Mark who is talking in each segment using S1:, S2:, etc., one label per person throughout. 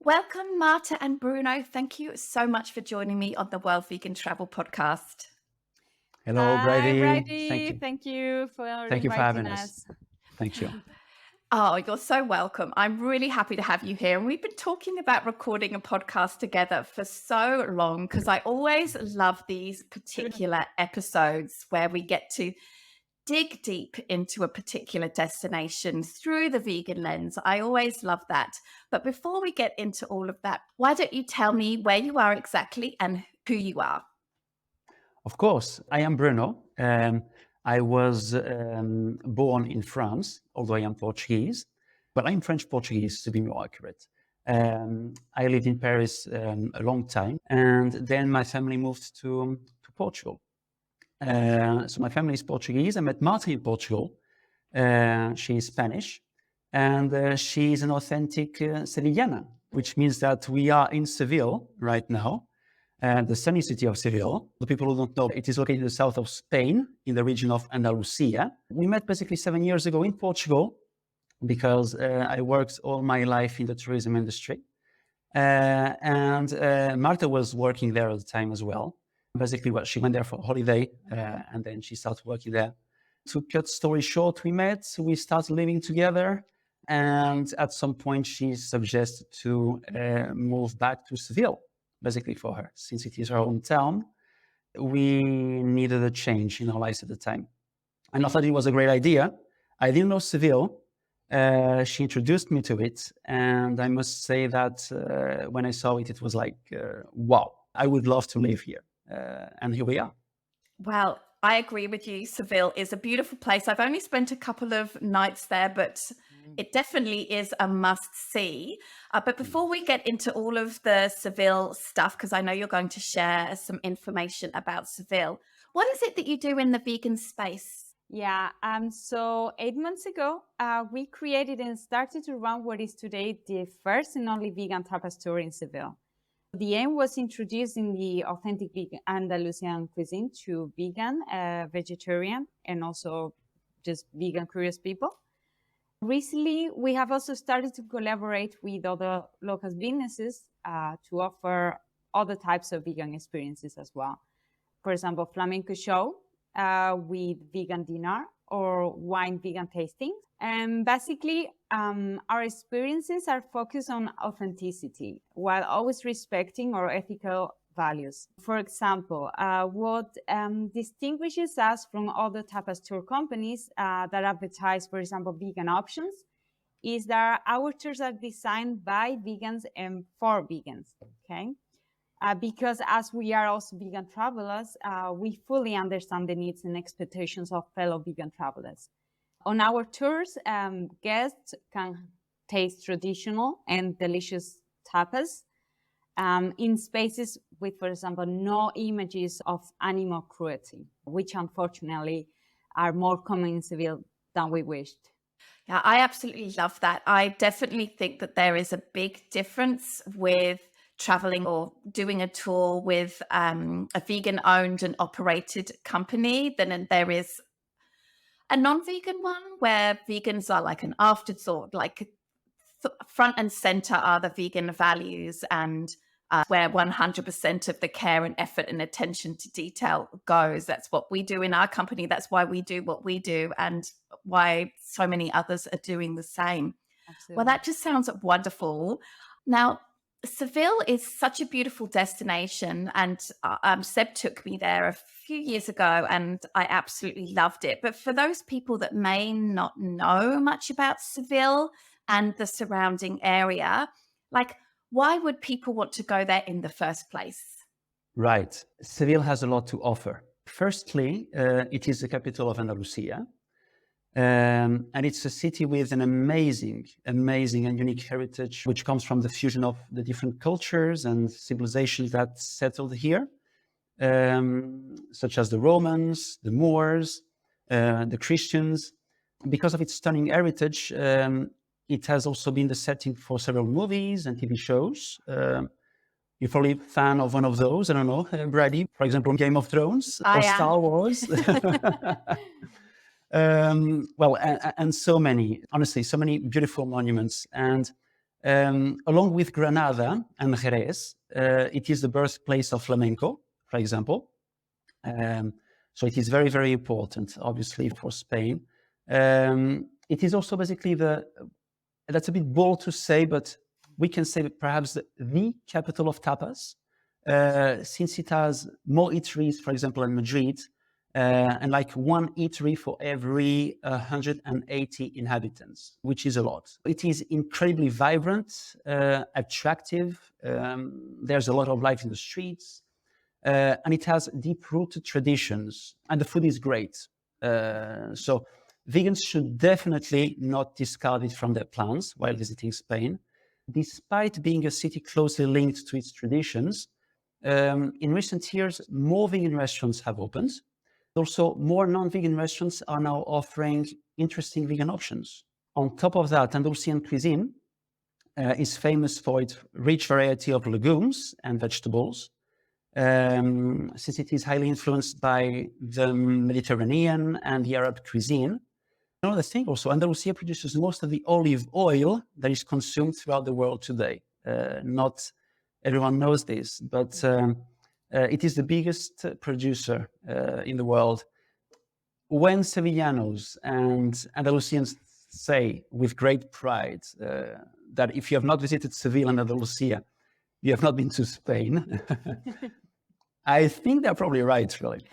S1: Welcome, Marta and Bruno. Thank you so much for joining me on the World Vegan Travel Podcast.
S2: Hello,
S3: Hi,
S2: Brady.
S3: Brady. Thank you for
S2: Thank you for
S3: inviting
S2: having us.
S3: us.
S2: Thank you.
S1: Oh, you're so welcome. I'm really happy to have you here. And we've been talking about recording a podcast together for so long because I always love these particular episodes where we get to dig deep into a particular destination through the vegan lens. I always love that. But before we get into all of that, why don't you tell me where you are exactly and who you are?
S2: Of course, I am Bruno. I was born in France, although I am Portuguese, but I'm French-Portuguese to be more accurate. I lived in Paris a long time, and then my family moved to Portugal. So my family is Portuguese. I met Marta in Portugal. She is Spanish, and she is an authentic Sevillana, which means that we are in Seville right now. The sunny city of Seville. The people who don't know, it is located in the south of Spain, in the region of Andalusia. We met basically 7 years ago in Portugal because I worked all my life in the tourism industry. And Marta was working there at the time as well. Basically, she went there for a holiday and then she started working there. To cut story short, we started living together. And at some point, she suggested to move back to Seville. Basically for her, since it is her hometown, we needed a change in our lives at the time. And I thought it was a great idea. I didn't know Seville. She introduced me to it. And I must say that when I saw it, it was like, wow, I would love to live here. And here we are.
S1: Well, I agree with you. Seville is a beautiful place. I've only spent a couple of nights there, but it definitely is a must see. But before we get into all of the Seville stuff, because I know you're going to share some information about Seville, what is it that you do in the vegan space?
S3: Yeah, so 8 months ago, we created and started to run what is today the first and only vegan tapas tour in Seville. The aim was introducing the authentic vegan Andalusian cuisine to vegan, vegetarian, and also just vegan curious people. Recently, we have also started to collaborate with other local businesses to offer other types of vegan experiences as well. For example, Flamenco show with vegan dinner or wine vegan tasting. And basically, our experiences are focused on authenticity while always respecting our ethical values. For example, what distinguishes us from other tapas tour companies that advertise, for example, vegan options, is that our tours are designed by vegans and for vegans, okay? Because as we are also vegan travelers, we fully understand the needs and expectations of fellow vegan travelers. On our tours, guests can taste traditional and delicious tapas in spaces with, for example, no images of animal cruelty, which unfortunately are more common in Seville than we wished.
S1: Yeah, I absolutely love that. I definitely think that there is a big difference with traveling or doing a tour with a vegan owned and operated company than there is a non-vegan one where vegans are like an afterthought, like front and center are the vegan values and where 100% of the care and effort and attention to detail goes. That's what we do in our company. That's why we do what we do and why so many others are doing the same.
S3: Absolutely.
S1: Well, that just sounds wonderful. Now, Seville is such a beautiful destination, and Seb took me there a few years ago and I absolutely loved it. But for those people that may not know much about Seville and the surrounding area, like, why would people want to go there in the first place?
S2: Right. Seville has a lot to offer. Firstly, it is the capital of Andalusia. And it's a city with an amazing and unique heritage, which comes from the fusion of the different cultures and civilizations that settled here, such as the Romans, the Moors, the Christians. Because of its stunning heritage, it has also been the setting for several movies and TV shows. You're probably a fan of one of those, I don't know, Brady, for example, Game of Thrones or Star Wars. And so many, honestly, so many beautiful monuments. And Along with Granada and Jerez, it is the birthplace of Flamenco, for example. So it is very, very important, obviously, for Spain. It is also basically that's a bit bold to say, but we can say that perhaps the capital of tapas, since it has more eateries, for example, in Madrid, and like one eatery for every 180 inhabitants, which is a lot. It is incredibly vibrant, attractive. There's a lot of life in the streets, and it has deep-rooted traditions, and the food is great. So vegans should definitely not discard it from their plans while visiting Spain. Despite being a city closely linked to its traditions, in recent years, more vegan restaurants have opened. Also, more non-vegan restaurants are now offering interesting vegan options. On top of that, Andalusian cuisine is famous for its rich variety of legumes and vegetables, since it is highly influenced by the Mediterranean and the Arab cuisine. Another thing also, Andalusia produces most of the olive oil that is consumed throughout the world today. Not everyone knows this, but it is the biggest producer in the world. When Sevillanos and Andalusians say with great pride that if you have not visited Seville and Andalusia, you have not been to Spain, I think they're probably right, really.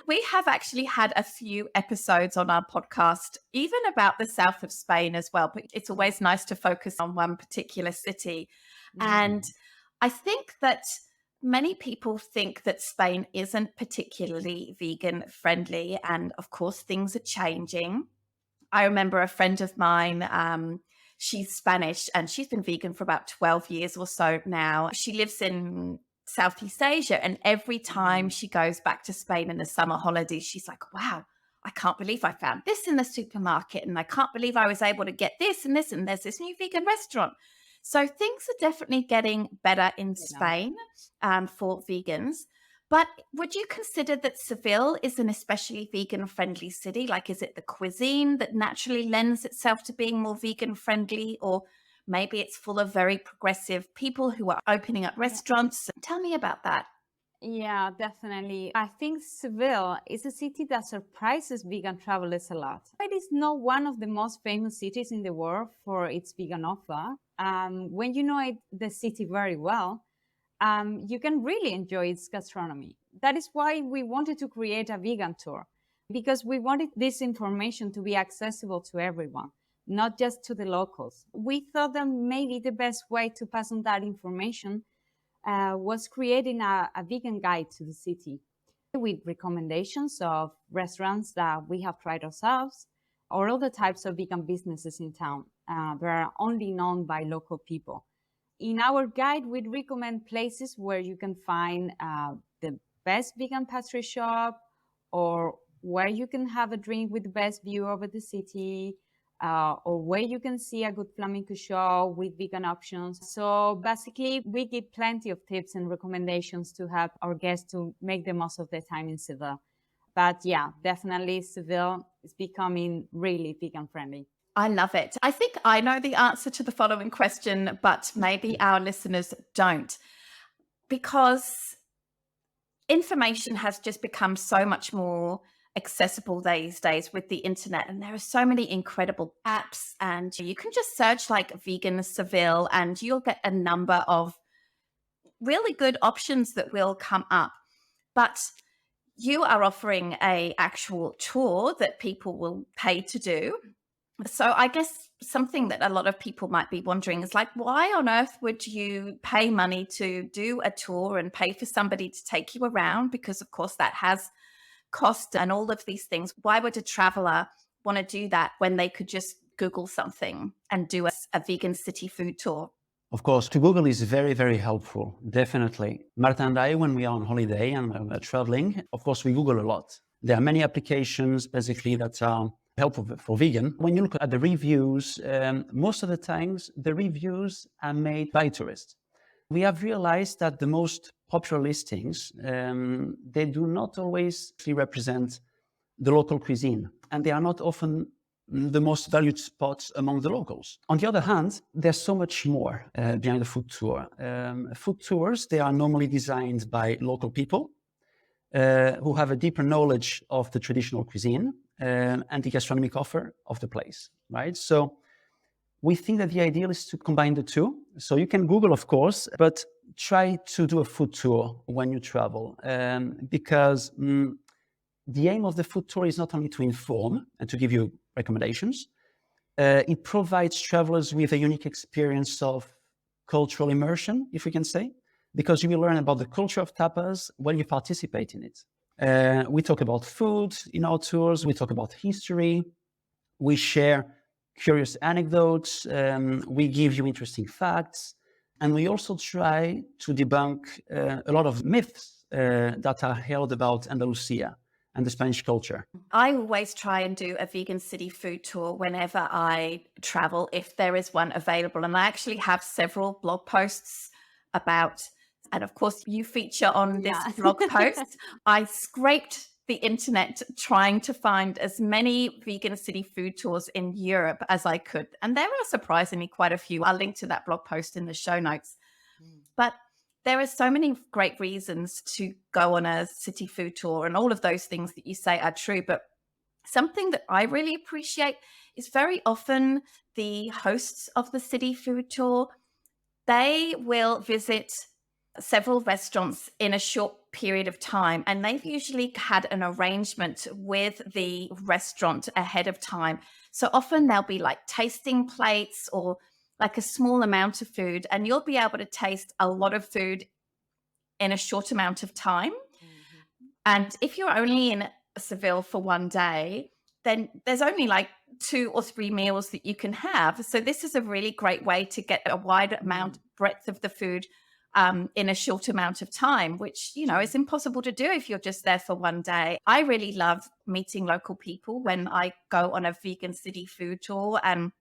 S1: We have actually had a few episodes on our podcast, even about the south of Spain as well, but it's always nice to focus on one particular city. And I think that many people think that Spain isn't particularly vegan friendly. And of course, things are changing. I remember a friend of mine, she's Spanish and she's been vegan for about 12 years or so now. She lives in Southeast Asia, and every time she goes back to Spain in the summer holidays, she's like, wow, I can't believe I found this in the supermarket, and I can't believe I was able to get this, and there's this new vegan restaurant. So things are definitely getting better in Spain for vegans. But would you consider that Seville is an especially vegan friendly city? Like, is it the cuisine that naturally lends itself to being more vegan friendly, or maybe it's full of very progressive people who are opening up restaurants? Tell me about that.
S3: Yeah, definitely. I think Seville is a city that surprises vegan travelers a lot. It is not one of the most famous cities in the world for its vegan offer. When you know the city very well, you can really enjoy its gastronomy. That is why we wanted to create a vegan tour, because we wanted this information to be accessible to everyone, not just to the locals. We thought that maybe the best way to pass on that information was creating a vegan guide to the city with recommendations of restaurants that we have tried ourselves or other types of vegan businesses in town that are only known by local people. In our guide, we'd recommend places where you can find the best vegan pastry shop, or where you can have a drink with the best view over the city, or where you can see a good flamenco show with vegan options. So basically, we give plenty of tips and recommendations to help our guests to make the most of their time in Seville. But yeah, definitely Seville is becoming really vegan friendly.
S1: I love it. I think I know the answer to the following question, but maybe our listeners don't, because information has just become so much more accessible these days with the internet, and there are so many incredible apps, and you can just search like vegan Seville and you'll get a number of really good options that will come up. But you are offering a actual tour that people will pay to do. So I guess something that a lot of people might be wondering is like, why on earth would you pay money to do a tour and pay for somebody to take you around? Because of course that has cost and all of these things. Why would a traveler want to do that when they could just Google something and do a vegan city food tour?
S2: Of course, to Google is very, very helpful, definitely. Marta and I, when we are on holiday and traveling, of course, we Google a lot. There are many applications, basically, that are helpful for vegan. When you look at the reviews, most of the times, the reviews are made by tourists. We have realized that the most popular listings, they do not always represent the local cuisine, and they are not often the most valued spots among the locals. On the other hand, there's so much more behind the food tour. Food tours, they are normally designed by local people who have a deeper knowledge of the traditional cuisine and the gastronomic offer of the place, right? So we think that the ideal is to combine the two. So you can Google, of course, but try to do a food tour when you travel, because the aim of the food tour is not only to inform and to give you recommendations, it provides travelers with a unique experience of cultural immersion, if we can say, because you will learn about the culture of tapas when you participate in it. We talk about food in our tours, we talk about history, we share curious anecdotes, we give you interesting facts, and we also try to debunk a lot of myths that are held about Andalusia and the Spanish culture.
S1: I always try and do a vegan city food tour whenever I travel, if there is one available. And I actually have several blog posts about, and of course you feature on this blog post. I scraped the internet trying to find as many vegan city food tours in Europe as I could. And there are surprisingly quite a few. I'll link to that blog post in the show notes. But there are so many great reasons to go on a city food tour, and all of those things that you say are true. But something that I really appreciate is very often the hosts of the city food tour, they will visit several restaurants in a short period of time, and they've usually had an arrangement with the restaurant ahead of time. So often there'll be like tasting plates or like a small amount of food, and you'll be able to taste a lot of food in a short amount of time. Mm-hmm. And if you're only in Seville for one day, then there's only like 2 or 3 meals that you can have. So this is a really great way to get a wide amount, breadth of the food in a short amount of time, which, you know, is impossible to do if you're just there for one day. I really love meeting local people when I go on a vegan city food tour and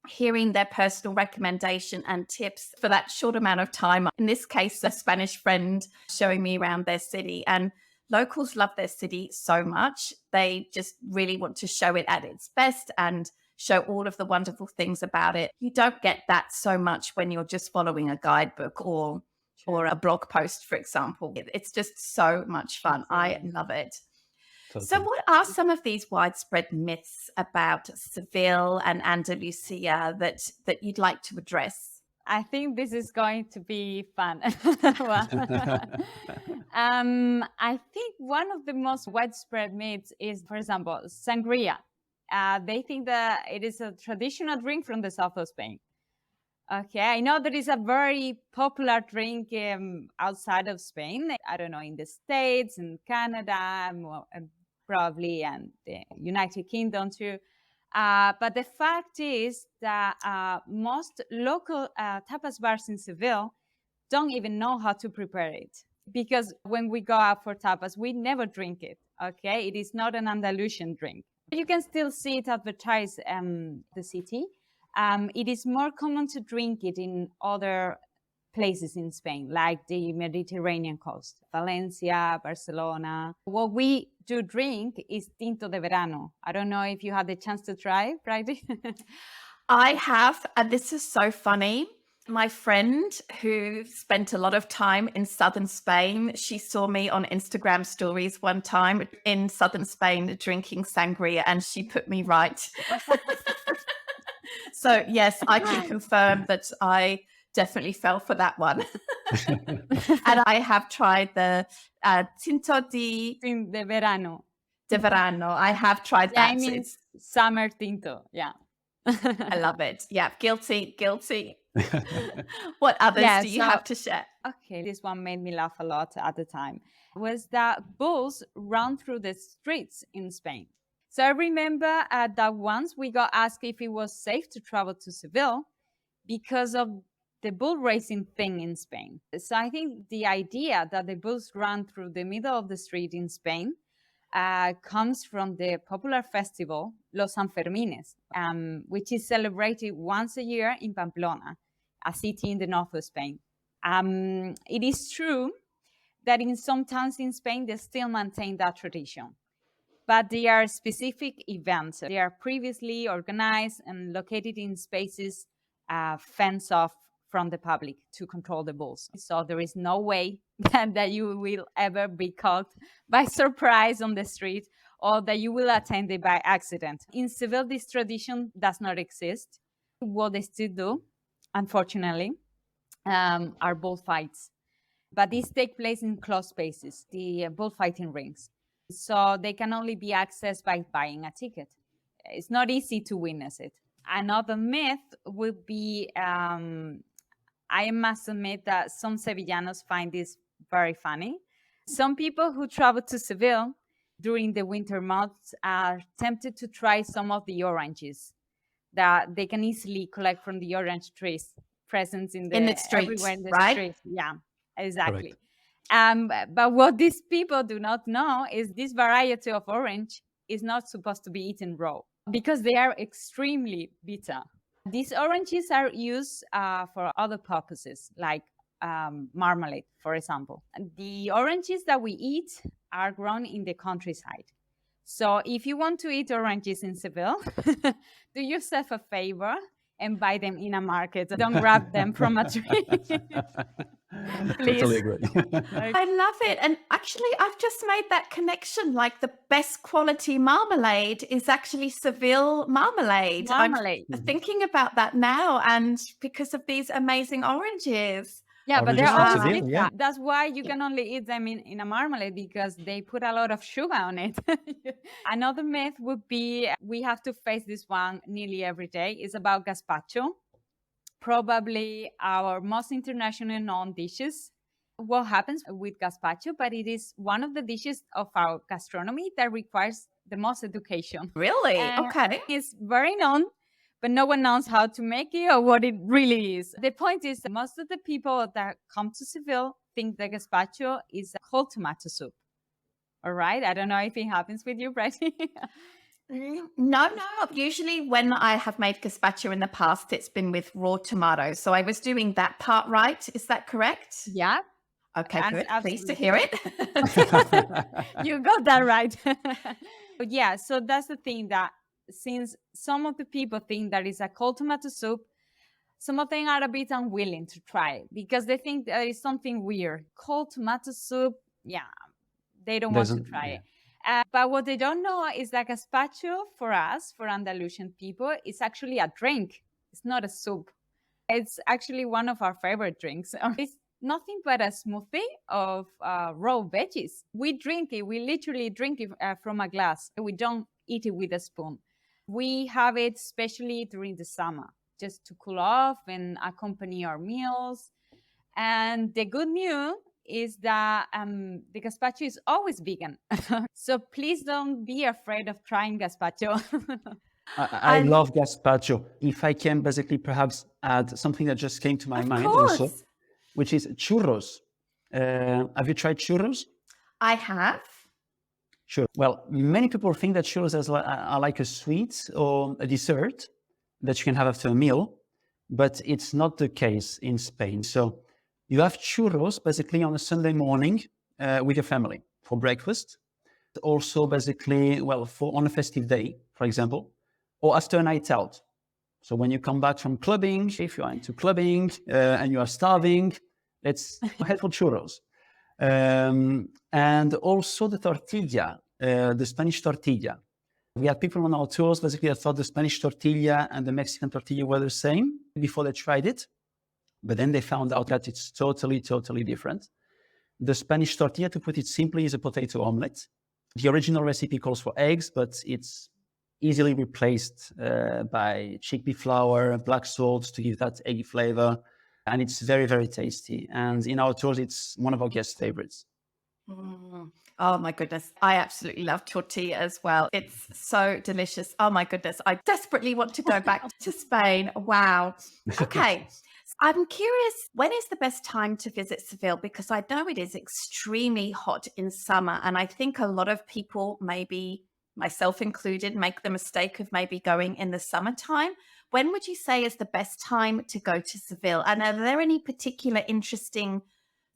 S1: hearing their personal recommendation and tips for that short amount of time. In this case, a Spanish friend showing me around their city, and locals love their city so much. They just really want to show it at its best and show all of the wonderful things about it. You don't get that so much when you're just following a guidebook or a blog post, for example. It's just so much fun. I love it. Totally. So what are some of these widespread myths about Seville and Andalusia that you'd like to address?
S3: I think this is going to be fun. I think one of the most widespread myths is, for example, Sangría. They think that it is a traditional drink from the south of Spain. Okay, I know that is a very popular drink outside of Spain. I don't know, in the States, in Canada, probably, and the United Kingdom too. But the fact is that most local tapas bars in Seville don't even know how to prepare it. Because when we go out for tapas, we never drink it, okay? It is not an Andalusian drink. You can still see it advertised the city. It is more common to drink it in other places in Spain, like the Mediterranean coast, Valencia, Barcelona. What we do drink is tinto de verano. I don't know if you had the chance to try, Bridie.
S1: I have, and this is so funny. My friend who spent a lot of time in southern Spain, she saw me on Instagram stories one time in southern Spain drinking sangria, and she put me right. So yes, I can confirm that I definitely fell for that one. And I have tried the tinto de
S3: verano.
S1: De verano. I have tried that.
S3: I mean, summer tinto. Yeah.
S1: I love it. Yeah. Guilty. What others do you have to share?
S3: Okay. This one made me laugh a lot at the time. Was that bulls run through the streets in Spain. So I remember that once we got asked if it was safe to travel to Seville because of the bull racing thing in Spain. So I think the idea that the bulls run through the middle of the street in Spain comes from the popular festival, Los Sanfermines, which is celebrated once a year in Pamplona, a city in the north of Spain. It is true that in some towns in Spain, they still maintain that tradition. but they are specific events. They are previously organized and located in spaces fenced off from the public to control the bulls. So there is no way that you will ever be caught by surprise on the street or that you will attend it by accident. In Seville, this tradition does not exist. What they still do, unfortunately, are bullfights. But these take place in closed spaces, the bullfighting rings. So they can only be accessed by buying a ticket. It's not easy to witness it. Another myth would be, I must admit that some Sevillanos find this very funny. Some people who travel to Seville during the winter months are tempted to try some of the oranges that they can easily collect from the orange trees present in the
S1: street,
S3: everywhere in the
S1: right?
S3: street. Yeah, exactly.
S2: Correct.
S3: But what these people do not know is this variety of orange is not supposed to be eaten raw because they are extremely bitter. These oranges are used for other purposes, like marmalade, for example. The oranges that we eat are grown in the countryside. So if you want to eat oranges in Seville, do yourself a favor and buy them in a market. Don't grab them from a tree. Please.
S2: Totally agree.
S1: I love it. And actually, I've just made that connection. Like the best quality marmalade is actually Seville marmalade.
S3: Marmalade.
S1: I'm thinking about that now, and because of these amazing oranges.
S3: Yeah, but they're
S2: Oranges from
S3: always
S2: Seville,
S3: bitter.
S2: yeah.
S3: That's why you can only eat them in a marmalade because they put a lot of sugar on it. Another myth would be, we have to face this one nearly every day, is about Gazpacho. Probably our most internationally known dishes. What happens with Gazpacho, but it is one of the dishes of our gastronomy that requires the most education.
S1: Really? Okay.
S3: It's very known, but no one knows how to make it or what it really is. The point is that most of the people that come to Seville think that Gazpacho is a cold tomato soup. All right? I don't know if it happens with you, Bretty.
S1: No. Usually when I have made gazpacho in the past, it's been with raw tomatoes. So I was doing that part right. Is that correct?
S3: Yeah.
S1: Okay, good. Pleased to
S3: Absolutely.
S1: hear it.
S3: You got that right. But yeah, so that's the thing, that since some of the people think that it's a cold tomato soup, some of them are a bit unwilling to try it because they think that it's something weird. Cold tomato soup, yeah, they don't want to try it. But what they don't know is that gazpacho for us, for Andalusian people, is actually a drink. It's not a soup. It's actually one of our favorite drinks. It's nothing but a smoothie of raw veggies. We drink it. We literally drink it from a glass. We don't eat it with a spoon. We have it especially during the summer, just to cool off and accompany our meals. And the good news is that the gazpacho is always vegan. So please don't be afraid of trying gazpacho.
S2: I love gazpacho. If I can basically perhaps add something that just came to my mind also, which is churros. Have you tried churros?
S1: I have.
S2: Sure. Well, many people think that churros are like a sweet or a dessert that you can have after a meal, but it's not the case in Spain. So you have churros basically on a Sunday morning with your family for breakfast. Also basically, well, on a festive day, for example, or after a night out. So when you come back from clubbing, if you are into clubbing and you are starving, let's head for churros. And also the tortilla, the Spanish tortilla. We had people on our tours basically that thought the Spanish tortilla and the Mexican tortilla were the same before they tried it. But then they found out that it's totally different. The Spanish tortilla, to put it simply, is a potato omelette. The original recipe calls for eggs, but it's easily replaced by chickpea flour, black salt to give that eggy flavor. And it's very tasty. And in our tours, it's one of our guest favorites.
S1: Oh my goodness. I absolutely love tortilla as well. It's so delicious. Oh my goodness. I desperately want to go back to Spain. Wow. Okay. I'm curious, when is the best time to visit Seville? Because I know it is extremely hot in summer. And I think a lot of people, maybe myself included, make the mistake of maybe going in the summertime. When would you say is the best time to go to Seville? And are there any particular interesting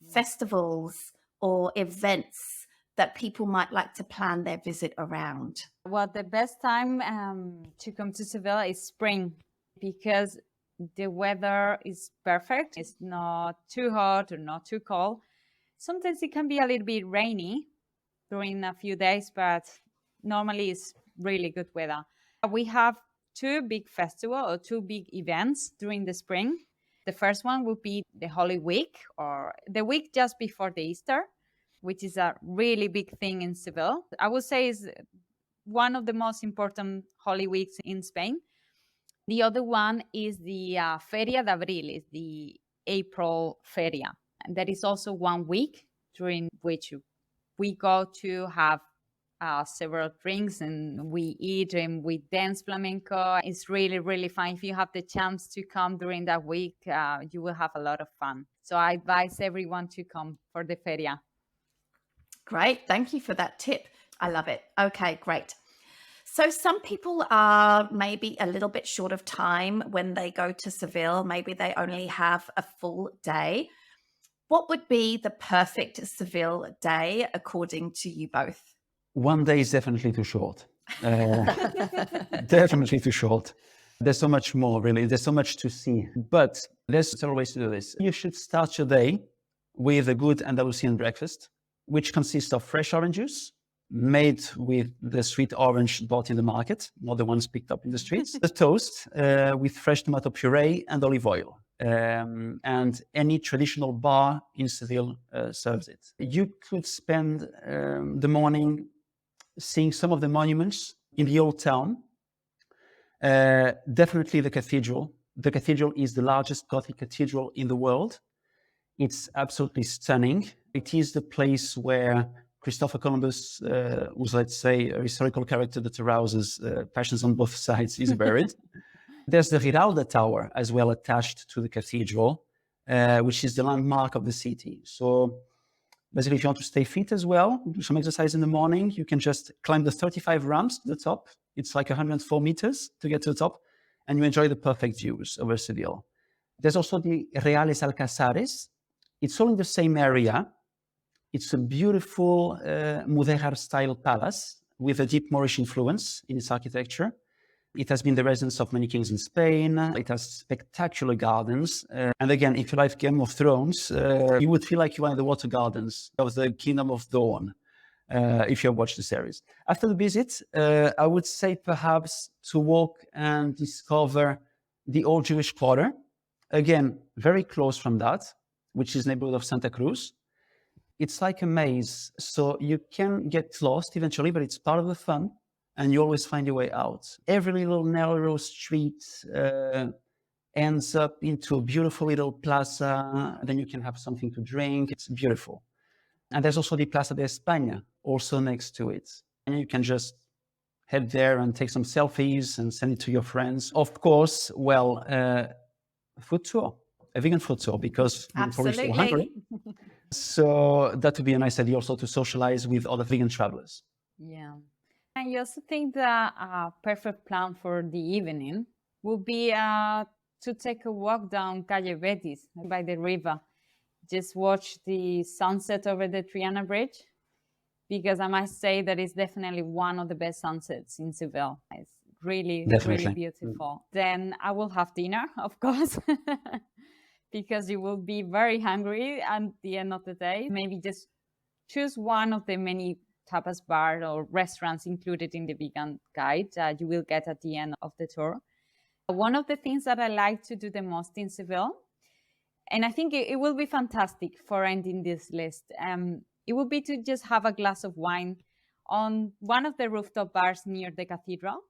S1: festivals or events that people might like to plan their visit around?
S3: Well, the best time to come to Seville is spring, because the weather is perfect. It's not too hot or not too cold. Sometimes it can be a little bit rainy during a few days, but normally it's really good weather. We have two big festivals or two big events during the spring. The first one will be the Holy Week, or the week just before the Easter, which is a really big thing in Seville. I would say is one of the most important Holy Weeks in Spain. The other one is the Feria de Abril, is the April Feria. And that is also 1 week during which we go to have several drinks and we eat and we dance flamenco. It's really, really fun. If you have the chance to come during that week, you will have a lot of fun. So I advise everyone to come for the Feria.
S1: Great. Thank you for that tip. I love it. Okay, great. So some people are maybe a little bit short of time when they go to Seville. Maybe they only have a full day. What would be the perfect Seville day according to you both?
S2: 1 day is definitely too short. Definitely too short. There's so much more, really. There's so much to see. But there's several ways to do this. You should start your day with a good Andalusian breakfast, which consists of fresh orange juice, made with the sweet orange bought in the market, not the ones picked up in the streets. The toast with fresh tomato puree and olive oil. And any traditional bar in Seville serves it. You could spend the morning seeing some of the monuments in the old town. Definitely the cathedral. The cathedral is the largest Gothic cathedral in the world. It's absolutely stunning. It is the place where Christopher Columbus was, let's say, a historical character that arouses passions on both sides, is buried. There's the Giralda Tower as well attached to the cathedral, which is the landmark of the city. So basically, if you want to stay fit as well, do some exercise in the morning, you can just climb the 35 ramps to the top. It's like 104 meters to get to the top, and you enjoy the perfect views over Seville. There's also the Reales Alcázares. It's all in the same area. It's a beautiful Mudéjar-style palace with a deep Moorish influence in its architecture. It has been the residence of many kings in Spain. It has spectacular gardens. And again, if you like Game of Thrones, you would feel like you are in the water gardens of the Kingdom of Dawn, if you have watched the series. After the visit, I would say perhaps to walk and discover the Old Jewish Quarter. Again, very close from that, which is neighborhood of Santa Cruz. It's like a maze, so you can get lost eventually, but it's part of the fun, and you always find your way out. Every little narrow street ends up into a beautiful little plaza. Then you can have something to drink. It's beautiful. And there's also the Plaza de España, also next to it. And you can just head there and take some selfies and send it to your friends. Of course, well, food tour, a vegan food tour, because you're probably still hungry. So that would be a nice idea also to socialize with other vegan travelers.
S3: Yeah. I also think that a perfect plan for the evening would be to take a walk down Calle Betis by the river. Just watch the sunset over the Triana bridge, because I must say that it's definitely one of the best sunsets in Seville. It's really, really beautiful. Then I will have dinner, of course, because you will be very hungry at the end of the day. Maybe just choose one of the many tapas bars or restaurants included in the vegan guide you will get at the end of the tour. One of the things that I like to do the most in Seville, and I think it will be fantastic for ending this list, it would be to just have a glass of wine on one of the rooftop bars near the cathedral,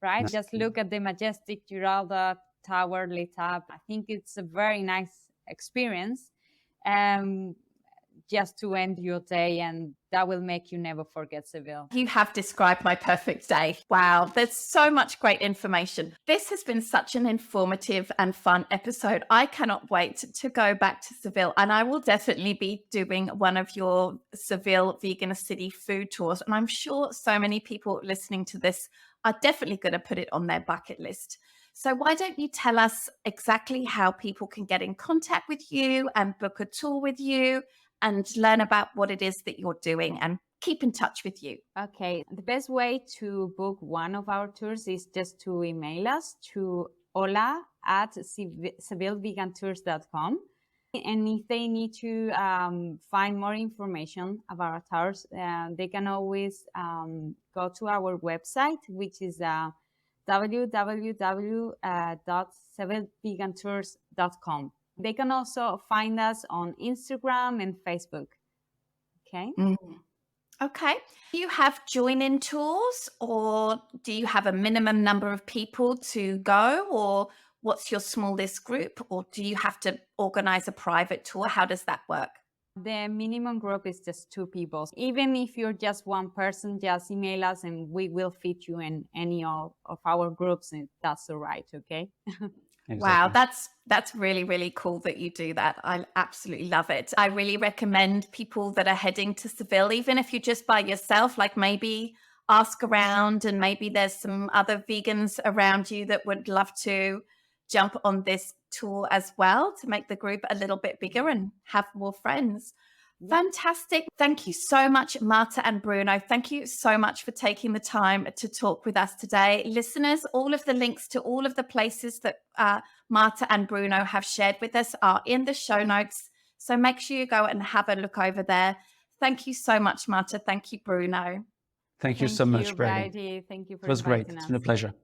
S3: right? Nice. Just look at the majestic Giralda tower lit up. I think it's a very nice experience just to end your day, and that will make you never forget Seville.
S1: You have described my perfect day. Wow, there's so much great information. This has been such an informative and fun episode. I cannot wait to go back to Seville, and I will definitely be doing one of your Seville Vegan City food tours. And I'm sure so many people listening to this are definitely going to put it on their bucket list. So why don't you tell us exactly how people can get in contact with you and book a tour with you and learn about what it is that you're doing and keep in touch with you?
S3: Okay, the best way to book one of our tours is just to email us to hola@sevillevegantours.com. And if they need to find more information about our tours, they can always go to our website, which is www.sevillevegantours.com. They can also find us on Instagram and Facebook. Okay.
S1: Okay. Do you have join-in tours, or do you have a minimum number of people to go, or what's your smallest group, or do you have to organize a private tour? How does that work?
S3: The minimum group is just 2 people. Even if you're just one person, just email us and we will fit you in any of our groups, and that's all right. Okay.
S2: Exactly.
S1: Wow, that's really, really cool that you do that. I absolutely love it. I really recommend people that are heading to Seville, even if you're just by yourself, like maybe ask around, and maybe there's some other vegans around you that would love to jump on this tour as well, to make the group a little bit bigger and have more friends. Fantastic. Thank you so much, Marta and Bruno. Thank you so much for taking the time to talk with us today. Listeners, all of the links to all of the places that Marta and Bruno have shared with us are in the show notes. So make sure you go and have a look over there. Thank you so much, Marta. Thank you, Bruno.
S2: Thank you so much, Brady.
S3: Thank you for
S2: It was great.
S3: inviting
S2: It's
S3: us.
S2: been a pleasure.